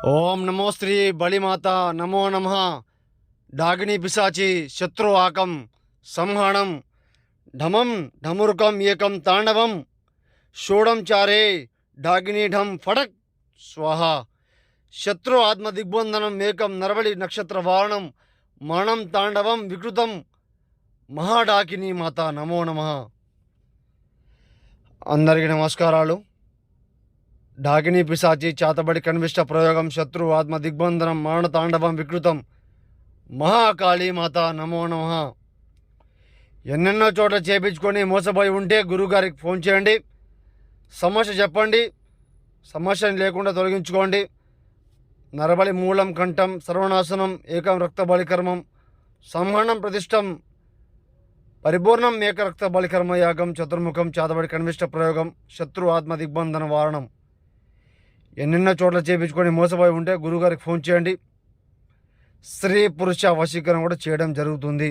ఓం నమో శ్రీ బలిమాత నమో నమః. డాగిని పిశాచి శత్రువాకం సంహరణం ఢమం ఢమురుకం ఏకం తాండవం షోడం చారే డాగిని ఢం ఫడక్ స్వాహ. శత్రు ఆత్మ దిగ్బంధనం ఏకం నరవళి నక్షత్ర వారణం మరణం తాండవం వికృతం మహాడాకిని మాత నమో నమః. అందరికీ నమస్కారాలు. డాకిని పిశాచి చాతబడి కనివిష్ట ప్రయోగం శత్రు ఆత్మ దిగ్బంధనం మరణ తాండవం వికృతం మహాకాళీ మాత నమో నమః. ఎన్నెన్నో చోట్ల చేపించుకొని మోసపోయి ఉంటే గురువుగారికి ఫోన్ చేయండి, సమస్య చెప్పండి, సమస్యను లేకుండా తొలగించుకోండి. నరబలి మూలం కంఠం సర్వనాశనం ఏకం రక్త బలికర్మం సంహరణం ప్రతిష్టం పరిపూర్ణం ఏక రక్త బలికర్మ యాగం చతుర్ముఖం చాతబడి కనివిష్ట ప్రయోగం శత్రు ఆత్మ దిగ్బంధన వారణం. ఎన్నెన్నో చోట్ల చేయించుకొని మోసపోయి ఉంటే గురువుగారికి ఫోన్ చేయండి. స్త్రీ పురుష వశీకరణ కూడా చేయడం జరుగుతుంది.